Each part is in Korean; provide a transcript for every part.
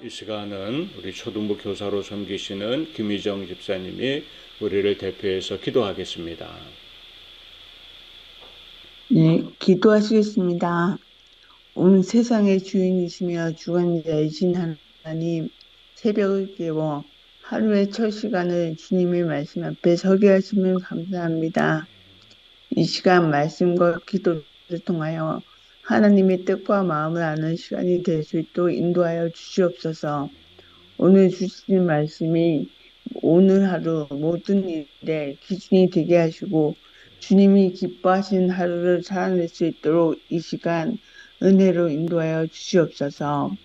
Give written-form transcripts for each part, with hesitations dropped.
이 시간은 우리 초등부 교사로 섬기시는 김희정 집사님이 우리를 대표해서 기도하겠습니다. 네, 기도하시겠습니다. 온 세상의 주인이시며 주관자이신 하나님, 새벽을 깨워 하루의 첫 시간을 주님의 말씀 앞에 서게 하시면 감사합니다. 이 시간 말씀과 기도를 통하여 하나님의 뜻과 마음을 아는 시간이 될 수 있도록 인도하여 주시옵소서. 오늘 주신 말씀이 오늘 하루 모든 일에 기준이 되게 하시고 주님이 기뻐하시는 하루를 살아낼 수 있도록 이 시간 은혜로 인도하여 주시옵소서.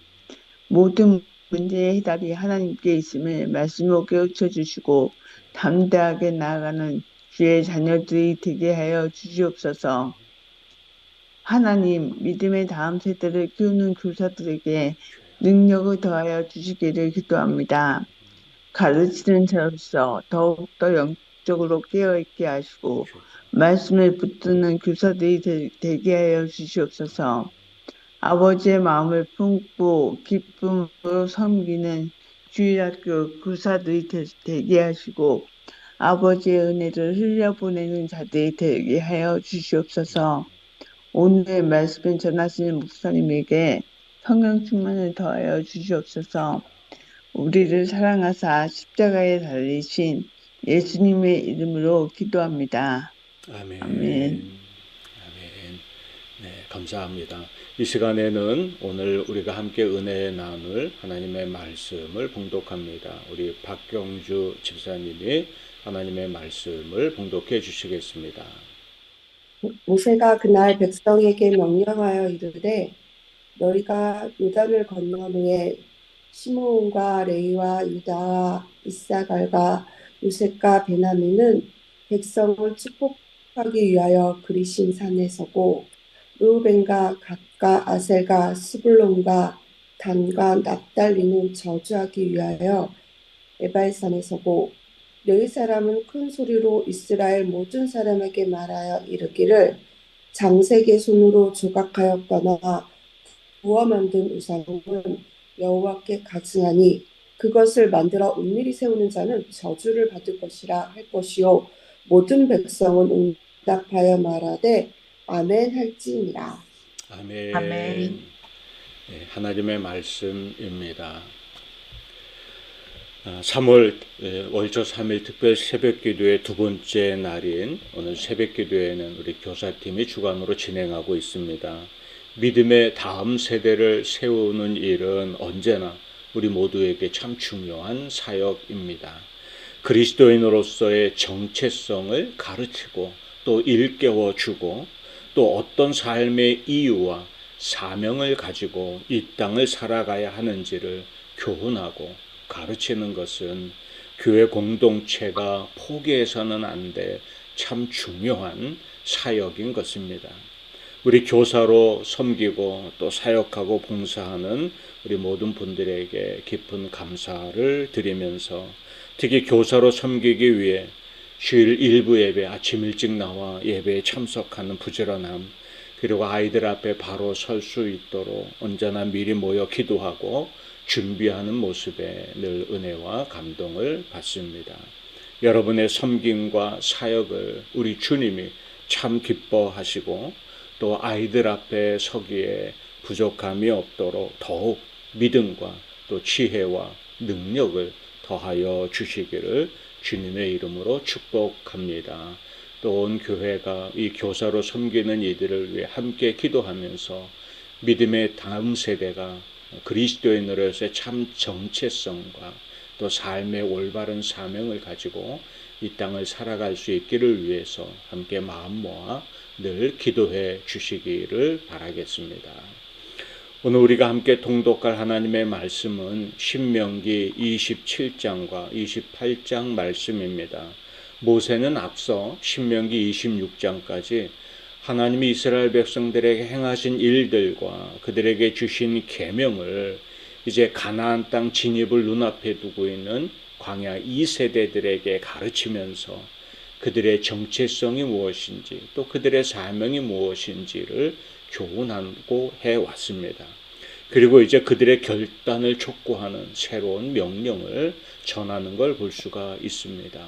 모든 문제의 해답이 하나님께 있음을 말씀으로 깨우쳐 주시고 담대하게 나아가는 주의 자녀들이 되게 하여 주시옵소서. 하나님, 믿음의 다음 세대를 키우는 교사들에게 능력을 더하여 주시기를 기도합니다. 가르치는 자로서 더욱더 영적으로 깨어있게 하시고 말씀을 붙드는 교사들이 되게 하여 주시옵소서. 아버지의 마음을 품고 기쁨으로 섬기는 주일학교 교사들이 되게 하시고 아버지의 은혜를 흘려보내는 자들이 되게 하여 주시옵소서. 오늘 말씀을 전하시는 목사님에게 성령 충만을 더하여 주시옵소서. 우리를 사랑하사 십자가에 달리신 예수님의 이름으로 기도합니다. 아멘. 아멘. 네, 감사합니다. 이 시간에는 오늘 우리가 함께 은혜 나눌 하나님의 말씀을 봉독합니다. 우리 박경주 집사님이 하나님의 말씀을 봉독해 주시겠습니다. 모세가 그날 백성에게 명령하여 이르되 너희가 요단을 건넌 후에 시므온과 레위와 유다와 이사갈과 요셉과 베냐민은 백성을 축복하기 위하여 그리심 산에 서고 르우벤과 갓과 아셀과 스불론과 단과 납달리는 저주하기 위하여 에발산에 서고 레위 사람은 큰 소리로 이스라엘 모든 사람에게 말하여 이르기를 장색의 손으로 조각하였거나 부어 만든 우상은 여호와께 가증하니 그것을 만들어 은밀히 세우는 자는 저주를 받을 것이라 할 것이요 모든 백성은 응답하여 말하되 아멘 할지니라. 아멘. 아멘. 네, 하나님의 말씀입니다. 3월 월초 3일 특별 새벽기도의 두 번째 날인 오늘 새벽기도에는 우리 교사팀이 주관으로 진행하고 있습니다. 믿음의 다음 세대를 세우는 일은 언제나 우리 모두에게 참 중요한 사역입니다. 그리스도인으로서의 정체성을 가르치고 또 일깨워주고 또 어떤 삶의 이유와 사명을 가지고 이 땅을 살아가야 하는지를 교훈하고 가르치는 것은 교회 공동체가 포기해서는 안 돼 참 중요한 사역인 것입니다. 우리 교사로 섬기고 또 사역하고 봉사하는 우리 모든 분들에게 깊은 감사를 드리면서 특히 교사로 섬기기 위해 주일 일부 예배 아침 일찍 나와 예배에 참석하는 부지런함 그리고 아이들 앞에 바로 설 수 있도록 언제나 미리 모여 기도하고 준비하는 모습에 늘 은혜와 감동을 받습니다. 여러분의 섬김과 사역을 우리 주님이 참 기뻐하시고 또 아이들 앞에 서기에 부족함이 없도록 더욱 믿음과 또 지혜와 능력을 더하여 주시기를 주님의 이름으로 축복합니다. 또 온 교회가 이 교사로 섬기는 이들을 위해 함께 기도하면서 믿음의 다음 세대가 그리스도인으로서의 참 정체성과 또 삶의 올바른 사명을 가지고 이 땅을 살아갈 수 있기를 위해서 함께 마음 모아 늘 기도해 주시기를 바라겠습니다. 오늘 우리가 함께 통독할 하나님의 말씀은 신명기 27장과 28장 말씀입니다. 모세는 앞서 신명기 26장까지 하나님이 이스라엘 백성들에게 행하신 일들과 그들에게 주신 계명을 이제 가나안 땅 진입을 눈앞에 두고 있는 광야 2세대들에게 가르치면서 그들의 정체성이 무엇인지 또 그들의 사명이 무엇인지를 교훈하고 해왔습니다. 그리고 이제 그들의 결단을 촉구하는 새로운 명령을 전하는 걸 볼 수가 있습니다.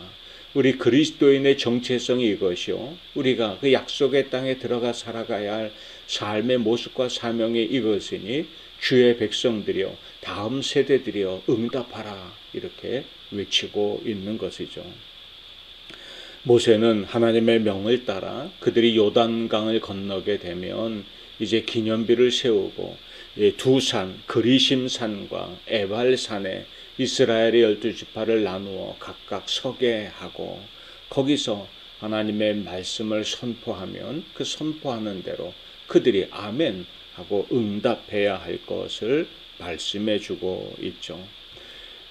우리 그리스도인의 정체성이 이것이요, 우리가 그 약속의 땅에 들어가 살아가야 할 삶의 모습과 사명이 이것이니 주의 백성들이여 다음 세대들이여 응답하라 이렇게 외치고 있는 것이죠. 모세는 하나님의 명을 따라 그들이 요단강을 건너게 되면 이제 기념비를 세우고 두 산, 그리심산과 에발산에 이스라엘의 12지파를 나누어 각각 서게 하고 거기서 하나님의 말씀을 선포하면 그 선포하는 대로 그들이 아멘 하고 응답해야 할 것을 말씀해 주고 있죠.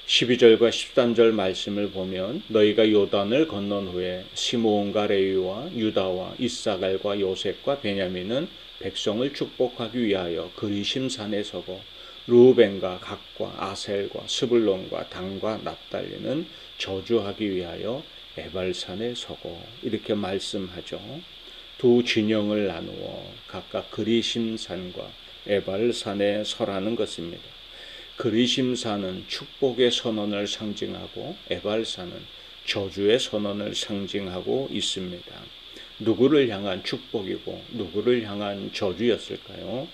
12절과 13절 말씀을 보면 너희가 요단을 건넌 후에 시므온과 레위와 유다와 이사갈과 요셉과 베냐민은 백성을 축복하기 위하여 그리심산에 서고 루벤과 gad과 아셀과 스불론과 단과 납달리는 저주하기 위하여 에발산에 서고 이렇게 말씀하죠. 두 진영을 나누어 각각 그리심산과 에발산에 서라는 것입니다. 그리심산은 축복의 선언을 상징하고 에발산은 저주의 선언을 상징하고 있습니다. 누구를 향한 축복이고 누구를 향한 저주였을까요?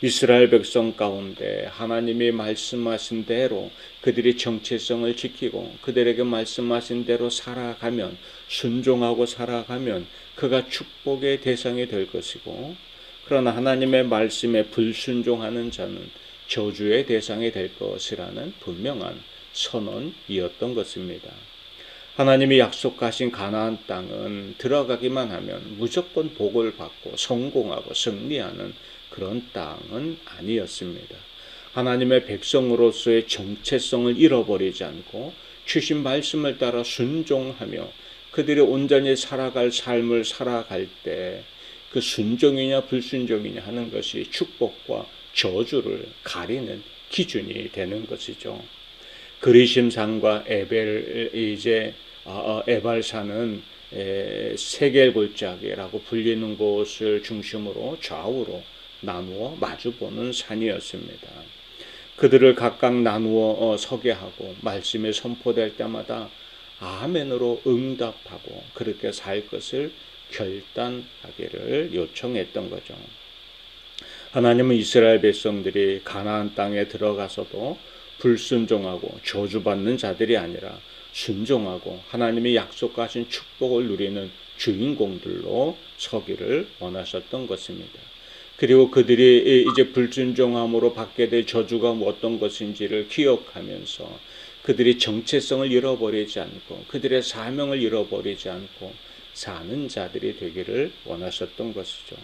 이스라엘 백성 가운데 하나님이 말씀하신 대로 그들이 정체성을 지키고 그들에게 말씀하신 대로 살아가면, 순종하고 살아가면 그가 축복의 대상이 될 것이고, 그러나 하나님의 말씀에 불순종하는 자는 저주의 대상이 될 것이라는 분명한 선언이었던 것입니다. 하나님이 약속하신 가나안 땅은 들어가기만 하면 무조건 복을 받고 성공하고 승리하는 그런 땅은 아니었습니다. 하나님의 백성으로서의 정체성을 잃어버리지 않고 주신 말씀을 따라 순종하며 그들이 온전히 살아갈 삶을 살아갈 때 그 순종이냐 불순종이냐 하는 것이 축복과 저주를 가리는 기준이 되는 것이죠. 그리심산과 에발산은 세겔골짜기라고 불리는 곳을 중심으로 좌우로 나누어 마주보는 산이었습니다. 그들을 각각 나누어 서게 하고 말씀이 선포될 때마다 아멘으로 응답하고 그렇게 살 것을 결단하기를 요청했던 거죠. 하나님은 이스라엘 백성들이 가나안 땅에 들어가서도 불순종하고 저주받는 자들이 아니라 순종하고 하나님이 약속하신 축복을 누리는 주인공들로 서기를 원하셨던 것입니다. 그리고 그들이 이제 불순종함으로 받게 될 저주가 어떤 것인지를 기억하면서 그들이 정체성을 잃어버리지 않고 그들의 사명을 잃어버리지 않고 사는 자들이 되기를 원하셨던 것이죠.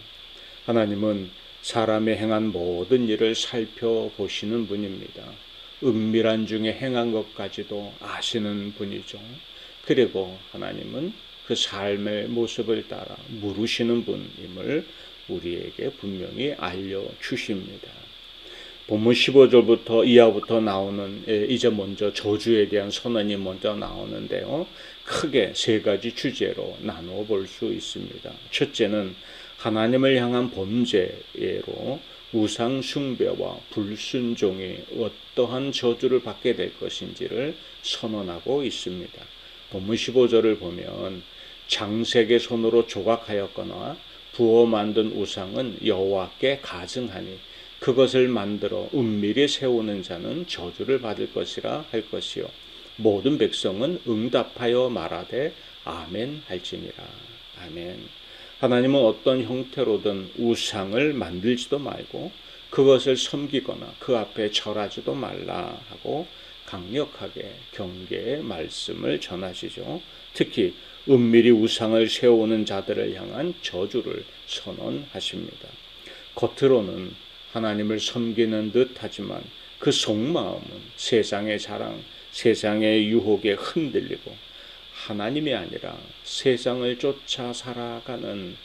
하나님은 사람의 행한 모든 일을 살펴보시는 분입니다. 은밀한 중에 행한 것까지도 아시는 분이죠. 그리고 하나님은 그 삶의 모습을 따라 물으시는 분임을 우리에게 분명히 알려주십니다. 본문 15절부터 이하부터 나오는 이제 먼저 저주에 대한 선언이 먼저 나오는데요. 크게 세 가지 주제로 나누어 볼 수 있습니다. 첫째는 하나님을 향한 범죄로 우상 숭배와 불순종이 어떠한 저주를 받게 될 것인지를 선언하고 있습니다. 본문 15절을 보면 장색의 손으로 조각하였거나 부어 만든 우상은 여호와께 가증하니 그것을 만들어 은밀히 세우는 자는 저주를 받을 것이라 할 것이요 모든 백성은 응답하여 말하되 아멘 할지니라. 아멘. 하나님은 어떤 형태로든 우상을 만들지도 말고 그것을 섬기거나 그 앞에 절하지도 말라 하고 강력하게 경계의 말씀을 전하시죠. 특히 은밀히 우상을 세우는 자들을 향한 저주를 선언하십니다. 겉으로는 하나님을 섬기는 듯 하지만 그 속마음은 세상의 자랑, 세상의 유혹에 흔들리고 하나님이 아니라 세상을 쫓아 살아가는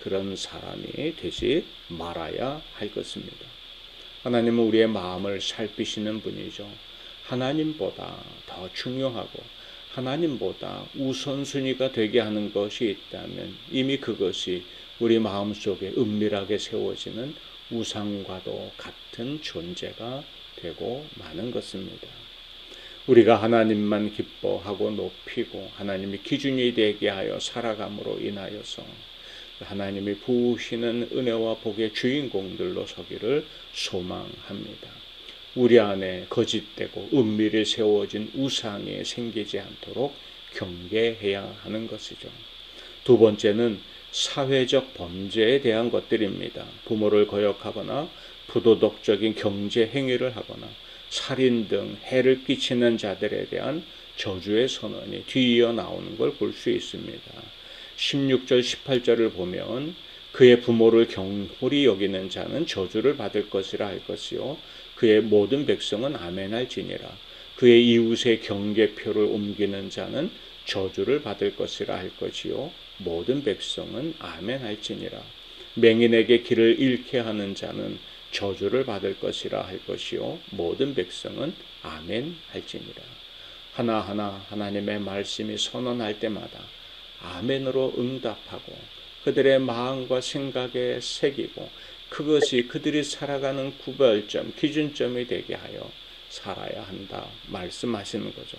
그런 사람이 되지 말아야 할 것입니다. 하나님은 우리의 마음을 살피시는 분이죠. 하나님보다 더 중요하고 하나님보다 우선순위가 되게 하는 것이 있다면 이미 그것이 우리 마음속에 은밀하게 세워지는 우상과도 같은 존재가 되고 마는 것입니다. 우리가 하나님만 기뻐하고 높이고 하나님이 기준이 되게 하여 살아감으로 인하여서 하나님이 부으시는 은혜와 복의 주인공들로 서기를 소망합니다. 우리 안에 거짓되고 은밀히 세워진 우상이 생기지 않도록 경계해야 하는 것이죠. 두 번째는 사회적 범죄에 대한 것들입니다. 부모를 거역하거나 부도덕적인 경제 행위를 하거나 살인 등 해를 끼치는 자들에 대한 저주의 선언이 뒤이어 나오는 걸 볼 수 있습니다. 16절 18절을 보면 그의 부모를 경홀히 여기는 자는 저주를 받을 것이라 할 것이요 그의 모든 백성은 아멘할지니라. 그의 이웃의 경계표를 옮기는 자는 저주를 받을 것이라 할 것이요 모든 백성은 아멘할지니라. 맹인에게 길을 잃게 하는 자는 저주를 받을 것이라 할 것이요 모든 백성은 아멘할지니라. 하나하나 하나님의 말씀이 선언할 때마다 아멘으로 응답하고 그들의 마음과 생각에 새기고 그것이 그들이 살아가는 구별점, 기준점이 되게 하여 살아야 한다 말씀하시는 거죠.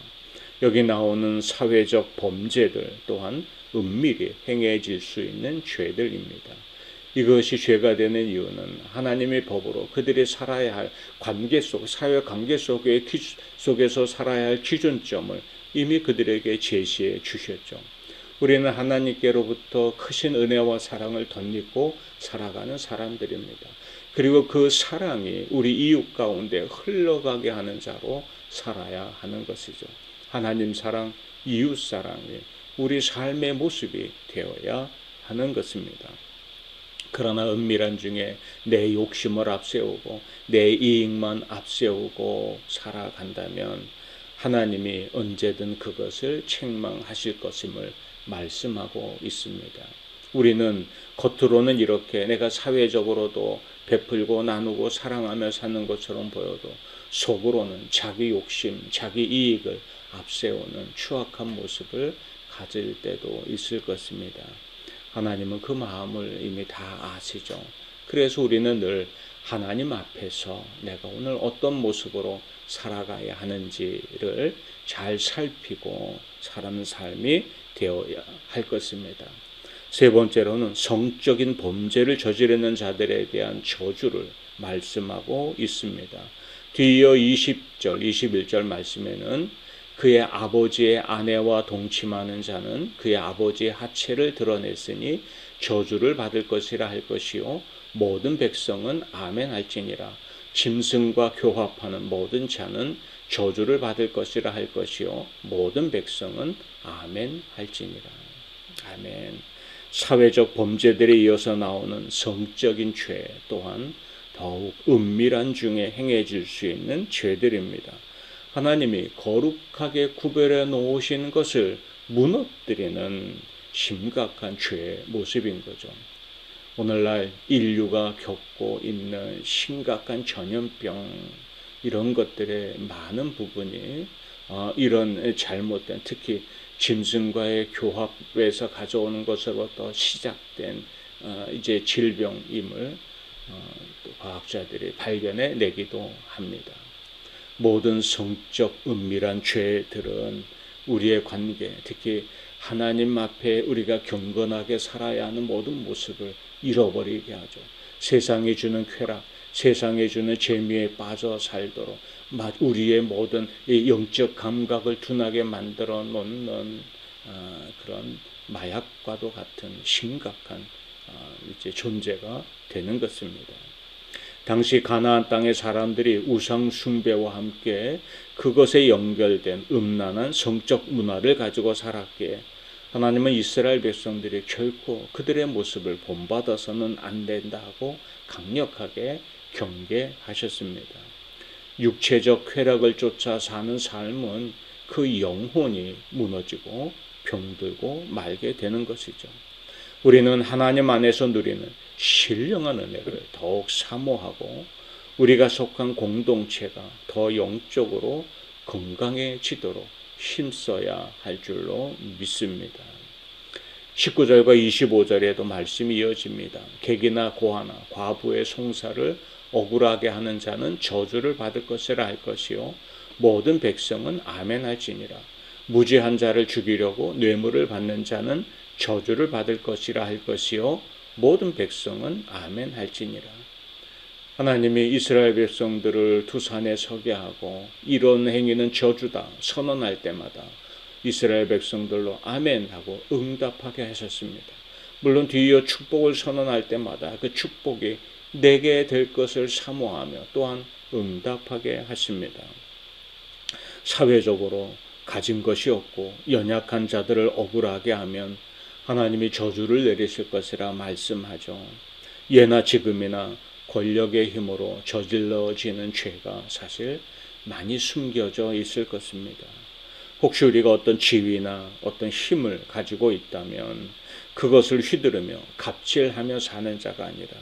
여기 나오는 사회적 범죄들 또한 은밀히 행해질 수 있는 죄들입니다. 이것이 죄가 되는 이유는 하나님의 법으로 그들이 살아야 할 관계 속, 사회 관계 속에서 살아야 할 기준점을 이미 그들에게 제시해 주셨죠. 우리는 하나님께로부터 크신 은혜와 사랑을 덧입고 살아가는 사람들입니다. 그리고 그 사랑이 우리 이웃 가운데 흘러가게 하는 자로 살아야 하는 것이죠. 하나님 사랑, 이웃 사랑이 우리 삶의 모습이 되어야 하는 것입니다. 그러나 은밀한 중에 내 욕심을 앞세우고 내 이익만 앞세우고 살아간다면 하나님이 언제든 그것을 책망하실 것임을 말씀하고 있습니다. 우리는 겉으로는 이렇게 내가 사회적으로도 베풀고 나누고 사랑하며 사는 것처럼 보여도 속으로는 자기 욕심, 자기 이익을 앞세우는 추악한 모습을 가질 때도 있을 것입니다. 하나님은 그 마음을 이미 다 아시죠. 그래서 우리는 늘 하나님 앞에서 내가 오늘 어떤 모습으로 살아가야 하는지를 잘 살피고 사는 삶이 되어야 할 것입니다. 세 번째로는 성적인 범죄를 저지르는 자들에 대한 저주를 말씀하고 있습니다. 뒤이어 20절, 21절 말씀에는 그의 아버지의 아내와 동침하는 자는 그의 아버지의 하체를 드러냈으니 저주를 받을 것이라 할 것이요 모든 백성은 아멘할지니라. 짐승과 교합하는 모든 자는 저주를 받을 것이라 할 것이요 모든 백성은 아멘할지니라. 아멘. 사회적 범죄들에 이어서 나오는 성적인 죄 또한 더욱 은밀한 중에 행해질 수 있는 죄들입니다. 하나님이 거룩하게 구별해 놓으신 것을 무너뜨리는 심각한 죄의 모습인 거죠. 오늘날 인류가 겪고 있는 심각한 전염병 이런 것들의 많은 부분이 이런 잘못된 특히 짐승과의 교합에서 가져오는 것으로부터 시작된 이제 질병임을 과학자들이 발견해 내기도 합니다. 모든 성적 은밀한 죄들은 우리의 관계, 특히 하나님 앞에 우리가 경건하게 살아야 하는 모든 모습을 잃어버리게 하죠. 세상이 주는 쾌락, 세상이 주는 재미에 빠져 살도록 우리의 모든 영적 감각을 둔하게 만들어 놓는 그런 마약과도 같은 심각한 이제 존재가 되는 것입니다. 당시 가나안 땅의 사람들이 우상 숭배와 함께 그것에 연결된 음란한 성적 문화를 가지고 살았기에 하나님은 이스라엘 백성들이 결코 그들의 모습을 본받아서는 안 된다 하고 강력하게 경계하셨습니다. 육체적 쾌락을 쫓아 사는 삶은 그 영혼이 무너지고 병들고 말게 되는 것이죠. 우리는 하나님 안에서 누리는 신령한 은혜를 더욱 사모하고 우리가 속한 공동체가 더 영적으로 건강해지도록 힘써야 할 줄로 믿습니다. 19절과 25절에도 말씀이 이어집니다. 객이나 고아나 과부의 송사를 억울하게 하는 자는 저주를 받을 것이라 할 것이요 모든 백성은 아멘할지니라. 무지한 자를 죽이려고 뇌물을 받는 자는 저주를 받을 것이라 할 것이요 모든 백성은 아멘할지니라. 하나님이 이스라엘 백성들을 두산에 서게 하고 이런 행위는 저주다 선언할 때마다 이스라엘 백성들로 아멘 하고 응답하게 하셨습니다. 물론 뒤이어 축복을 선언할 때마다 그 축복이 내게 될 것을 사모하며 또한 응답하게 하십니다. 사회적으로 가진 것이 없고 연약한 자들을 억울하게 하면 하나님이 저주를 내리실 것이라 말씀하죠. 예나 지금이나 권력의 힘으로 저질러지는 죄가 사실 많이 숨겨져 있을 것입니다. 혹시 우리가 어떤 지위나 어떤 힘을 가지고 있다면 그것을 휘두르며 갑질하며 사는 자가 아니라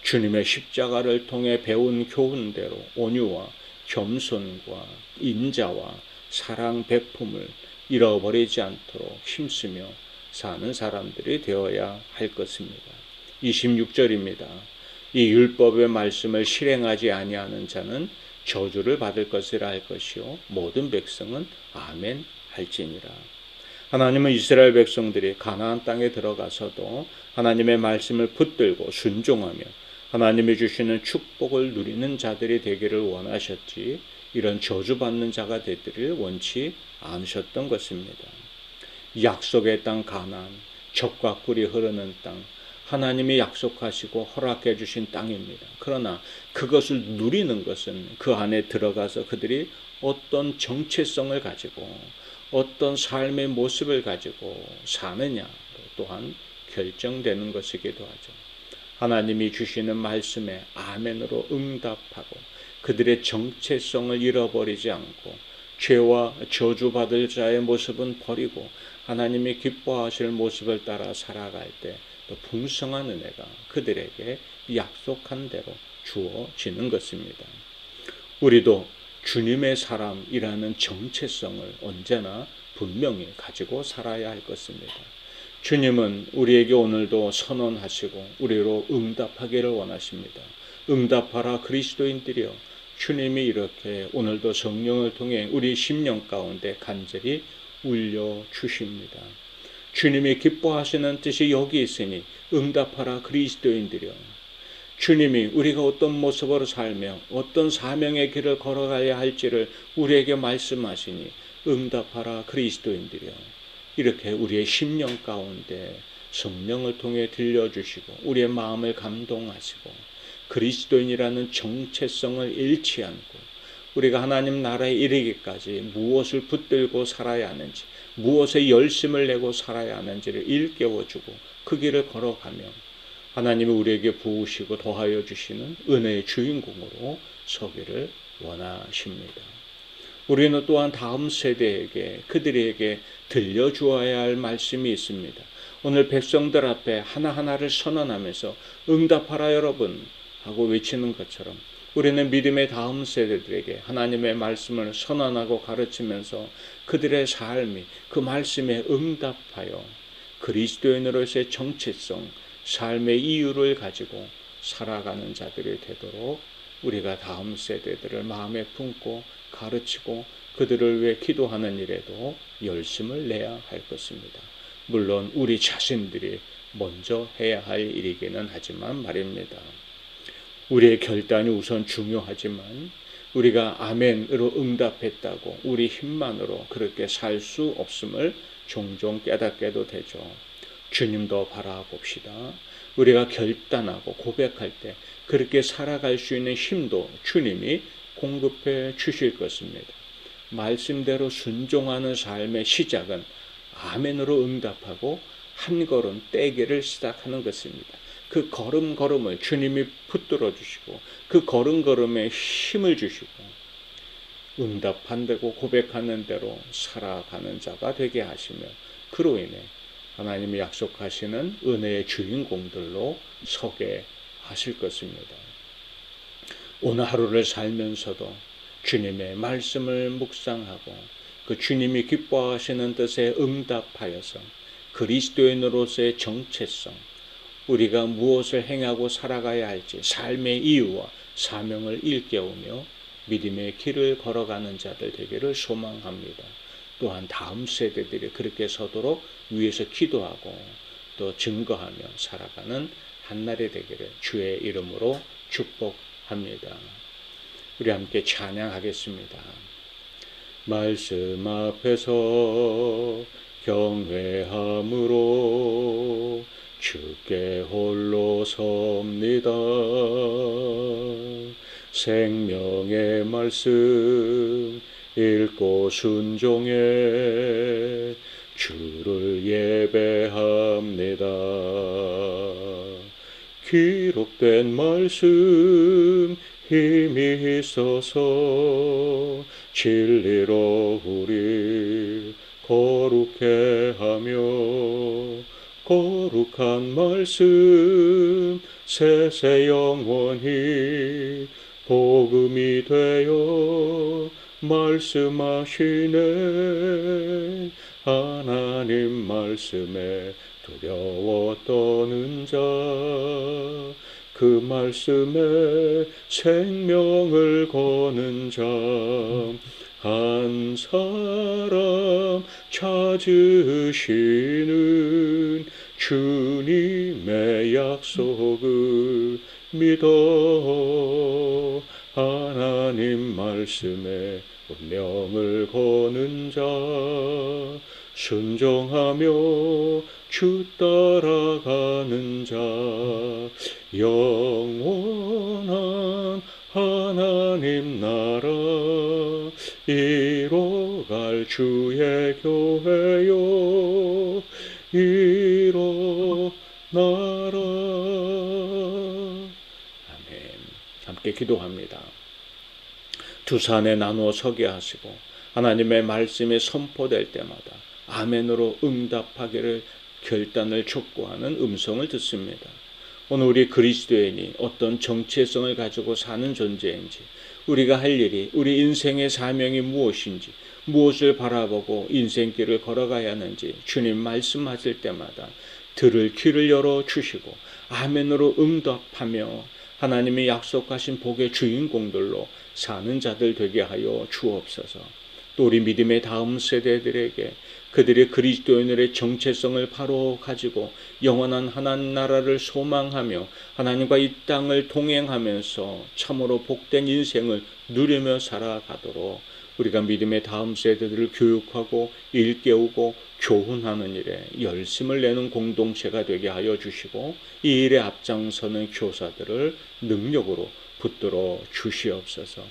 주님의 십자가를 통해 배운 교훈대로 온유와 겸손과 인자와 사랑 베품을 잃어버리지 않도록 힘쓰며 사는 사람들이 되어야 할 것입니다. 26절입니다. 이 율법의 말씀을 실행하지 아니하는 자는 저주를 받을 것이라 할 것이요 모든 백성은 아멘 할지니라. 하나님은 이스라엘 백성들이 가나안 땅에 들어가서도 하나님의 말씀을 붙들고 순종하며 하나님이 주시는 축복을 누리는 자들이 되기를 원하셨지 이런 저주받는 자가 되기를 원치 않으셨던 것입니다. 약속의 땅 가나안, 젖과 꿀이 흐르는 땅, 하나님이 약속하시고 허락해 주신 땅입니다. 그러나 그것을 누리는 것은 그 안에 들어가서 그들이 어떤 정체성을 가지고 어떤 삶의 모습을 가지고 사느냐 또한 결정되는 것이기도 하죠. 하나님이 주시는 말씀에 아멘으로 응답하고 그들의 정체성을 잃어버리지 않고 죄와 저주받을 자의 모습은 버리고 하나님이 기뻐하실 모습을 따라 살아갈 때 또 풍성한 은혜가 그들에게 약속한 대로 주어지는 것입니다. 우리도 주님의 사람이라는 정체성을 언제나 분명히 가지고 살아야 할 것입니다. 주님은 우리에게 오늘도 선언하시고 우리로 응답하기를 원하십니다. 응답하라 그리스도인들이여. 주님이 이렇게 오늘도 성령을 통해 우리 심령 가운데 간절히 울려 주십니다. 주님이 기뻐하시는 뜻이 여기 있으니 응답하라 그리스도인들이여. 주님이 우리가 어떤 모습으로 살며 어떤 사명의 길을 걸어가야 할지를 우리에게 말씀하시니 응답하라 그리스도인들이여. 이렇게 우리의 심령 가운데 성령을 통해 들려주시고 우리의 마음을 감동하시고 그리스도인이라는 정체성을 잃지 않고 우리가 하나님 나라에 이르기까지 무엇을 붙들고 살아야 하는지 무엇에 열심을 내고 살아야 하는지를 일깨워주고 그 길을 걸어가며 하나님이 우리에게 부으시고 더하여 주시는 은혜의 주인공으로 서기를 원하십니다. 우리는 또한 다음 세대에게 그들에게 들려주어야 할 말씀이 있습니다. 오늘 백성들 앞에 하나하나를 선언하면서 응답하라 여러분 하고 외치는 것처럼 우리는 믿음의 다음 세대들에게 하나님의 말씀을 선언하고 가르치면서 그들의 삶이 그 말씀에 응답하여 그리스도인으로서의 정체성, 삶의 이유를 가지고 살아가는 자들이 되도록 우리가 다음 세대들을 마음에 품고 가르치고 그들을 위해 기도하는 일에도 열심을 내야 할 것입니다. 물론 우리 자신들이 먼저 해야 할 일이기는 하지만 말입니다. 우리의 결단이 우선 중요하지만 우리가 아멘으로 응답했다고 우리 힘만으로 그렇게 살 수 없음을 종종 깨닫게도 되죠. 주님도 바라봅시다. 우리가 결단하고 고백할 때 그렇게 살아갈 수 있는 힘도 주님이 공급해 주실 것입니다. 말씀대로 순종하는 삶의 시작은 아멘으로 응답하고 한 걸음 떼기를 시작하는 것입니다. 그 걸음걸음을 주님이 붙들어 주시고 그 걸음걸음에 힘을 주시고 응답한 대로 고백하는 대로 살아가는 자가 되게 하시며 그로 인해 하나님이 약속하시는 은혜의 주인공들로 서게 하실 것입니다. 오늘 하루를 살면서도 주님의 말씀을 묵상하고 그 주님이 기뻐하시는 뜻에 응답하여서 그리스도인으로서의 정체성, 우리가 무엇을 행하고 살아가야 할지 삶의 이유와 사명을 일깨우며 믿음의 길을 걸어가는 자들 되기를 소망합니다. 또한 다음 세대들이 그렇게 서도록 위해서 기도하고 또 증거하며 살아가는 한날이 되기를 주의 이름으로 축복합니다. 우리 함께 찬양하겠습니다. 말씀 앞에서 경외함으로 주께 홀로 섭니다. 생명의 말씀 읽고 순종해 주를 예배합니다. 기록된 말씀 힘이 있어서 진리로 우리 거룩해 하며 거룩한 말씀 세세 영원히 복음이 되어 말씀하시네. 하나님 말씀에 두려워 떠는 자 그 말씀에 생명을 거는 자 한 사람 찾으시는 주님의 약속을 믿어 하나님 말씀에 운명을 거는 자 순종하며 주 따라가는 자 영원한 하나님 나라 이뤄갈 주의 교회요 일어나라. 아멘. 함께 기도합니다. 두 산에 나누어 서게 하시고 하나님의 말씀이 선포될 때마다 아멘으로 응답하기를 결단을 촉구하는 음성을 듣습니다. 오늘 우리 그리스도인이 어떤 정체성을 가지고 사는 존재인지, 우리가 할 일이, 우리 인생의 사명이 무엇인지, 무엇을 바라보고 인생길을 걸어가야 하는지 주님 말씀하실 때마다 들을 귀를 열어주시고 아멘으로 응답하며 하나님이 약속하신 복의 주인공들로 사는 자들 되게 하여 주옵소서. 또 우리 믿음의 다음 세대들에게 그들의 그리스도인들의 정체성을 바로 가지고 영원한 하나님 나라를 소망하며 하나님과 이 땅을 동행하면서 참으로 복된 인생을 누리며 살아가도록 우리가 믿음의 다음 세대들을 교육하고 일깨우고 교훈하는 일에 열심을 내는 공동체가 되게 하여 주시고 이 일에 앞장서는 교사들을 능력으로 붙들어 주시옵소서.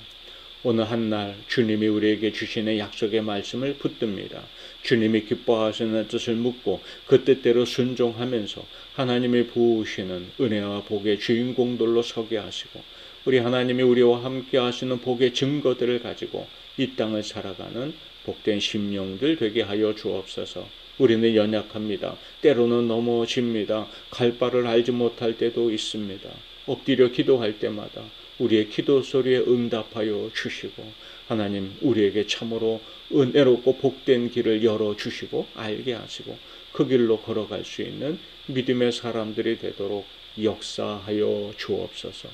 오늘 한날 주님이 우리에게 주시는 약속의 말씀을 붙듭니다. 주님이 기뻐하시는 뜻을 묻고 그 뜻대로 순종하면서 하나님이 부으시는 은혜와 복의 주인공들로 서게 하시고 우리 하나님이 우리와 함께 하시는 복의 증거들을 가지고 이 땅을 살아가는 복된 심령들 되게 하여 주옵소서. 우리는 연약합니다. 때로는 넘어집니다. 갈 바를 알지 못할 때도 있습니다. 엎드려 기도할 때마다 우리의 기도 소리에 응답하여 주시고 하나님 우리에게 참으로 은혜롭고 복된 길을 열어주시고 알게 하시고 그 길로 걸어갈 수 있는 믿음의 사람들이 되도록 역사하여 주옵소서.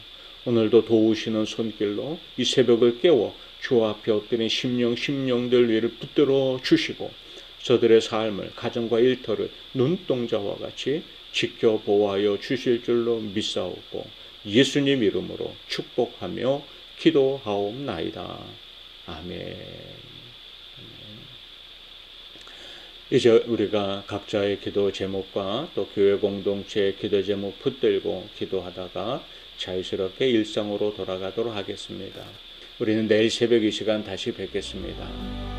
오늘도 도우시는 손길로 이 새벽을 깨워 주 앞에 엎드린 심령들 위를 붙들어 주시고 저들의 삶을 가정과 일터를 눈동자와 같이 지켜보아여 주실 줄로 믿사오고 예수님 이름으로 축복하며 기도하옵나이다. 아멘. 이제 우리가 각자의 기도 제목과 또 교회 공동체의 기도 제목 붙들고 기도하다가 자유스럽게 일상으로 돌아가도록 하겠습니다. 우리는 내일 새벽 이 시간 다시 뵙겠습니다.